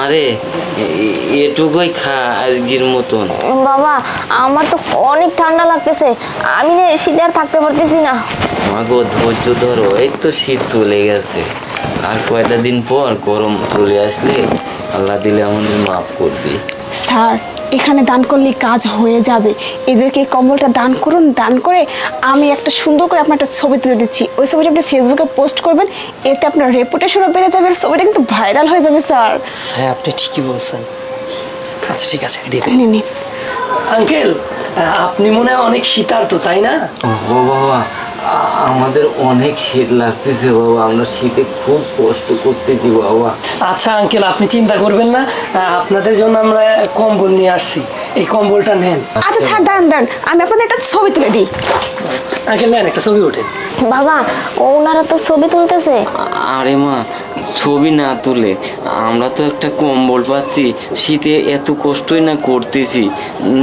মারে এটুকুই খা আজকের মতন। বাবা আমার তো অনেক ঠান্ডা লাগতেছে, আমি না শীতে আর থাকতে পারতেছি না। মাগো ধৈর্য ধরো, এই তো শীত চলে গেছে, আর কয়টা দিন পর গরম চলে আসলে আল্লাহ দিলে আমাদের মাফ করবে। স্যার এখানে দান করলে কাজ হয়ে যাবে, এদেরকে কম্বলটা দান করুন, দান করে আমি একটা সুন্দর করে আপনার একটা ছবি তুলে দিচ্ছি, ওই ছবিটা আপনি ফেসবুকে পোস্ট করবেন, এতে আপনার রেপুটেশনও বেড়ে যাবে, আর ছবিটা কিন্তু ভাইরাল হয়ে যাবে স্যার। হ্যাঁ আপনি ঠিকই বলছেন। আচ্ছা ঠিক আছে দিন। আঙ্কেল আপনি মনে হয় অনেক শীতার্ত তাই না? ও বাবা আমাদের অনেক শীত লাগতেছে বাবা, আমরা শীতে খুব কষ্ট করতেছি বাবা। আচ্ছা আঙ্কেল আপনি চিন্তা করবেন না, আপনাদের জন্য আমরা কম্বল নিয়ে আসছি, এই কম্বলটা নেন। আচ্ছা স্যার দাঁড়ান দাঁড়ান, আমি আপনাদের একটা ছবি তুলে দিই। আঙ্কেল নেন একটা ছবি ওঠেন। বাবা ওনারা তো ছবি তুলতেছে। আরে মা ছবি না তুলে আমরা তো একটা কম্বল পাচ্ছি, শীতে এত কষ্টই না করতেছি,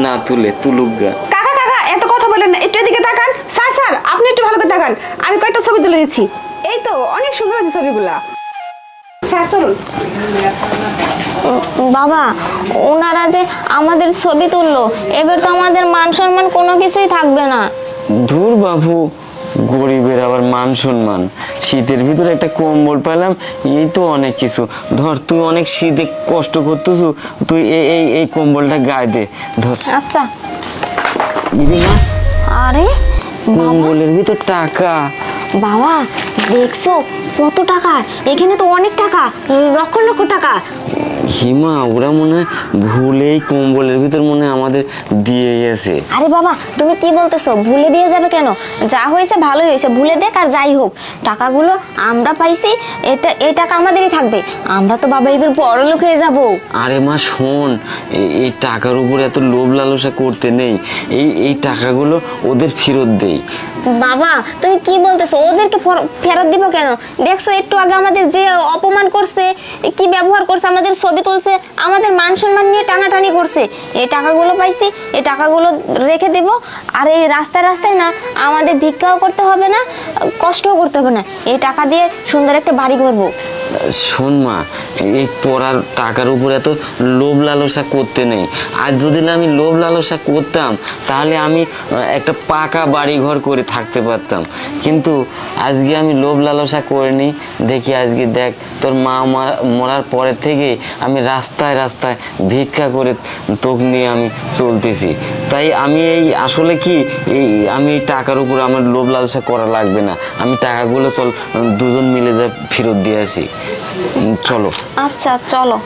না তুলে তুলুক গা। কাকা কাকা এত কথা বলেন না, একটু এদিকে তাকান। স্যার স্যার আপনি একটু ভালো করে তাকান, আমি কয়েকটা ছবি তুলে দিচ্ছি। এই তো অনেক সুন্দর আছে ছবিগুলা। স্যার চলুন। বাবা ওনারা যে আমাদের ছবি তুললো, এবার তো আমাদের মান সম্মান কোনো কিছুই থাকবে না। ধুর বাবু, গরিবের আবার মান সম্মান, শীতের ভিতরে একটা কম্বল পেলাম, এই তো অনেক কিছু। ধর তুই অনেক শীতে কষ্ট করতেছ, তুই এই এই কম্বলটা গায়ে দে ধর। আচ্ছা। আরে কম্বলের ভিতর টাকা। বাবা দেখছো কত টাকা, এখানে তো অনেক টাকা, লক্ষ লক্ষ টাকা। হিমা ওরা মনে হয় ভুলেই কম্বলের ভিতর মনে হয় আমাদের দিয়ে গেছে। আরে বাবা তুমি কি বলতেছো, ভুলে দিয়ে যাবে কেন? যা হয়েছে ভালোই হয়েছে, ভুলে দেখ আর যাই হোক, টাকাগুলো আমরা পাইছি, এই টাকা আমাদেরই থাকবে, আমরা তো বাবা এবার বড় লোক হয়ে যাবো। আরে মা শোন, এই টাকার উপর এত লোভ লালসা করতে নেই, এই টাকাগুলো ওদের ফেরত দেই। বাবা তুমি কি বলতেছো, ওদেরকে ফেরত দিব কেন? দেখছো একটু আগে আমাদের যে অপমান করছে, কি ব্যবহার করছে, আমাদের ছবি তুলছে, আমাদের মান সম্মান নিয়ে টানাটানি করছে, এই টাকাগুলো পাইছি, এই টাকাগুলো রেখে দেব, আর এই রাস্তায় রাস্তায় না আমাদের ভিক্ষাও করতে হবে না, কষ্টও করতে হবে না, এই টাকা দিয়ে সুন্দর একটা বাড়ি করবো। শোন মা, এই পড়ার টাকার উপর এত লোভ লালসা করতে নেই। আজ যদি আমি লোভ লালসা করতাম তাহলে আমি একটা পাকা বাড়ি ঘর করে থাকতে পারতাম, কিন্তু আজকে আমি লোভ লালসা করিনি। দেখি আজকে দেখ তোর মা মরার পরের থেকে আমি রাস্তায় রাস্তায় ভিক্ষা করে তোকে নিয়ে আমি চলতেছি, তাই আমি এই আসলে কি আমি এই টাকার উপর আমার লোভ লালসা করা লাগবে না, আমি টাকাগুলো চল দুজন মিলে যা ফেরত দিয়ে আসি। চলো। আচ্ছা চলো।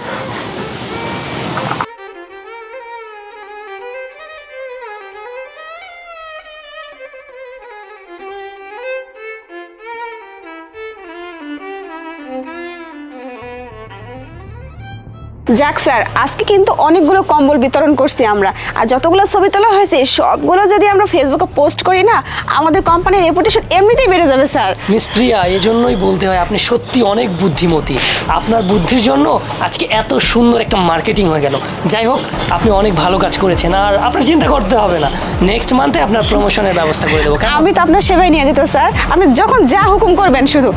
যাক স্যার আজকে কিন্তু অনেকগুলো কম্বল বিতরণ করছি আমরা, আর যতগুলো ছবি তোলা হয়েছে সবগুলো যদি আমরা ফেসবুকে পোস্ট করি না, আমাদের কোম্পানির রেপুটেশন এমনিতেই বেড়ে যাবে স্যার। মিস প্রিয়া এই জন্যই বলতে হয় আপনি সত্যি অনেক বুদ্ধিমতী, আপনার বুদ্ধির জন্য আজকে এত সুন্দর একটা মার্কেটিং হয়ে গেল। যাই হোক আপনি অনেক ভালো কাজ করেছেন, আর আপনার চিন্তা করতে হবে না, নেক্সট মান্থে আপনার প্রমোশনের ব্যবস্থা করে দেবো। আমি তো আপনার সেবাই নিয়ে যেত স্যার, আপনি যখন যা হুকুম করবেন, শুধু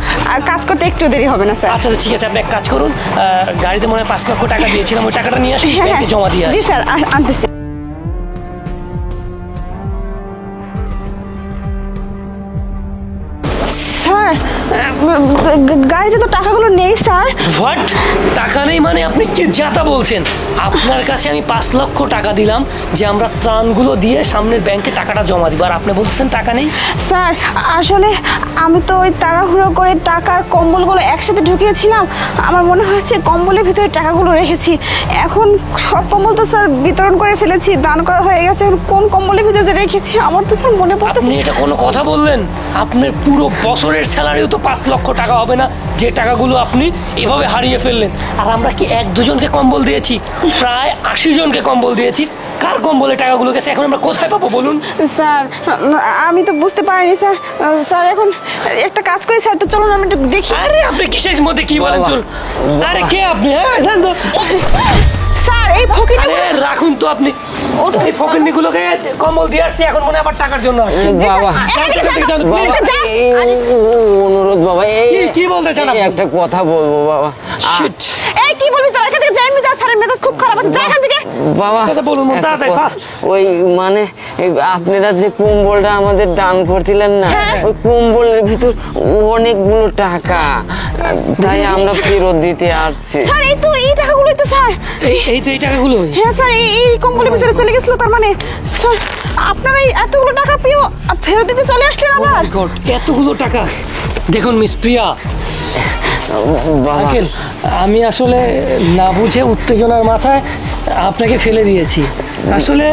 কাজ করতে একটু দেরি হবে না স্যার। আচ্ছা ঠিক আছে আপনি এক কাজ করুন, গাড়িতে মনে হয় 5 লক্ষ টাকা দিয়েছিলাম, ওই টাকাটা নিয়ে আসুন, ব্যাংকে জমা দিয়ে আসুন। জি স্যার আনতেছি। স্যার গাড়িতে তো টাকাগুলো নেই স্যার। হোয়াট? টাকা নেই মানে আপনি কি যাতা বলছেন? আপনার কাছে আমি 5 লক্ষ টাকা দিলাম যে আমরা ত্রাণগুলো দিয়ে সামনের ব্যাংকে টাকাটা জমা দিব, আর আপনি বলছেন টাকা নেই? স্যার আসলে আমি তো ওই তাড়াহুড়ো করে টাকার কম্বলগুলো একসাথে ঢুকিয়েছিলাম, আমার মনে হচ্ছে কম্বলের ভিতরে টাকাগুলো রেখেছি, এখন সব কম্বল তো স্যার বিতরণ করে ফেলেছি, দান করা হয়ে গেছে, এখন কোন কম্বলের ভিতরে যে রেখেছি আমার তো স্যার মনে পড়তেছে। আপনি এটা কোনো কথা বললেন? আপনার পুরো বছরের স্যালারিও তো 5 লক্ষ টাকা হবে না, যে টাকাগুলো আপনি এভাবে হারিয়ে ফেললেন। আর আমরা কি 1-2 জনকে কম্বল দিয়েছি? প্রায় 80 জনকে কম্বল দিয়েছি। কার কম্বলে টাকাগুলো গেছে এখন আমরা কোথায় পাবো বলুন? স্যার আমি তো বুঝতে পারিনি স্যার। স্যার এখন একটা কাজ করি স্যার, একটু চলুন আমি একটু দেখি। আরে আপনি কিসের মধ্যে কি বলেন? চল। আরে কে আপনি? হ্যাঁ স্যার এই ফকির রাখুন তো আপনি, এই ফকিরনিগুলোকে কম্বল দিয়ে আসছি, এখন মনে আবার টাকার জন্য আসছে। বাবা অনুরোধ বাবা, কি বলতে চান? একটা কথা বলবো বাবা। এই কি বলবি? চল এখান থেকে যাই, আমি খুব খারাপ আছে, যা এখান থেকে। বাবা আচ্ছা, বলুন, একটা তাড়াতাড়ি, কথা। fast। ওই মানে আপনারা যে কম্বলটা আমাদের দান করছিলেন না, ওই কম্বলের ভিতর অনেকগুলো টাকা, তাই আমরা ফেরত দিতে আসছি। স্যার এই তো এই টাকাগুলোই তো স্যার। এই তো এই টাকাগুলো। হ্যাঁ স্যার, এই কম্বলের ভিতরে চলে গেছিল। তার মানে স্যার আপনারা এই এতগুলো টাকা পেয়েও ফেরত দিতে চলে আসলেন আবার? গড, এতগুলো টাকা! দেখুন মিস প্রিয়া, বাবা আঙ্কেল, আমি আসলে না বুঝে উত্তেজনার মাথায় আপনাকে ফেলে দিয়েছি। আসলে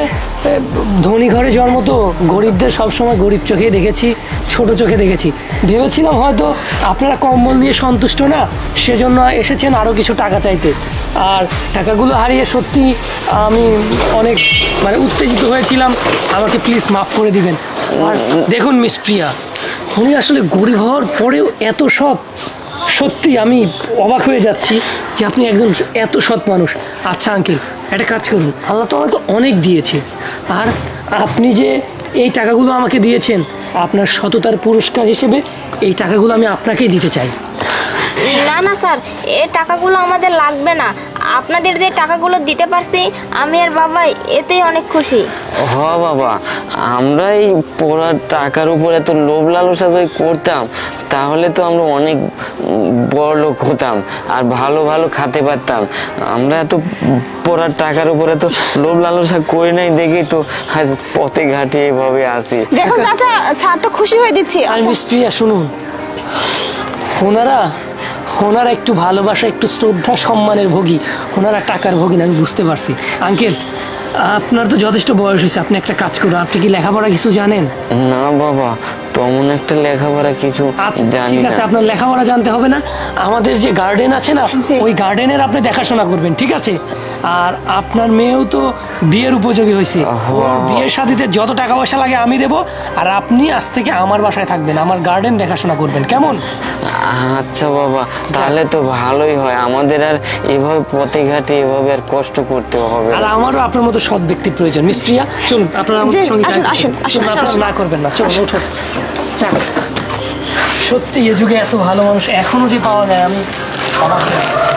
ধনী ঘরে জন্ম তো, গরিবদের সবসময় গরিব চোখেই দেখেছি, ছোট চোখে দেখেছি। ভেবেছিলাম হয়তো আপনারা কম্বল নিয়ে সন্তুষ্ট না, সেজন্য এসেছেন আরও কিছু টাকা চাইতে। আর টাকাগুলো হারিয়ে সত্যি আমি অনেক মানে উত্তেজিত হয়েছিলাম। আমাকে প্লিজ মাফ করে দিবেন। আর দেখুন মিস প্রিয়া, উনি আসলে গরিব হওয়ার পরেও এত সৎ, সত্যি আমি অবাক হয়ে যাচ্ছি যে আপনি একজন এত সৎ মানুষ। আচ্ছা আঙ্কেল, একটা কাজ করুন, আল্লাহ তো আমাকে অনেক দিয়েছে, আর আপনি যে এই টাকাগুলো আমাকে দিয়েছেন, আপনার সততার পুরস্কার হিসেবে এই টাকাগুলো আমি আপনাকেই দিতে চাই। না না স্যার, এই টাকাগুলো আমাদের লাগবে না। আপনাদের যে টাকাগুলো দিতে পারছি আমি আর বাবা এতেই অনেক খুশি। হ বাবা, আমরা এই পড়ার টাকার উপর এত লোভ লালসা যদি করতাম, তাহলে তো আমরা অনেক বড় লোক হতাম আর ভালো ভালো খেতে পারতাম। আমরা এত পড়ার টাকার উপর এত লোভ লালসা করি নাই দেখি তো আজ পথে ঘাটে এভাবে আসি। দেখুন চাচা, স্যার তো খুশি হয়ে দিচ্ছি। আর মিস প্রিয়া শুনুন, ওনারা একটু ভালোবাসা, একটু শ্রদ্ধা সম্মানের ভোগী, ওনারা টাকার ভোগী না, আমি বুঝতে পারছি। আঙ্কেল, আপনার তো যথেষ্ট বয়স হয়েছে, আপনি একটা কাজ করুন, আপনি কি লেখাপড়া কিছু জানেন? না বাবা, তেমন একটা লেখাপড়া কিছু আচ্ছা জানি ঠিক আছে, না। আপনার লেখাপড়া জানতে হবে না। আমাদের যে গার্ডেন আছে না, ওই গার্ডেনের আপনি দেখাশোনা করবেন, ঠিক আছে? আর আপনার মেয়েও তো বিয়ের উপযোগী হয়েছে, ওর বিয়ের সাথীতে যত টাকা পয়সা লাগে আমি দেবো, আর আপনি আজ থেকে আমার বাসায় থাকবেন, আমার গার্ডেন দেখাশোনা করবেন, কেমন? আচ্ছা বাবা, তাহলে তো ভালোই হয়, আমাদের আর এভাবে পথে ঘাটে এভাবে আর কষ্ট করতে হবে আর না। আমারও আপনার মতো সৎ ব্যক্তির প্রয়োজন। মিস প্রিয়া চলুন, আপনারা আমাদের জি, সঙ্গে আসুন, থাকুন। আসুন, আসুন, চলুন, আপনারা আসুন। না করবেন না, চলুন উঠুন। যাক, সত্যি এ যুগে এত ভালো মানুষ এখনো যে পাওয়া যায়, আমি অবাক হয়ে গেছি।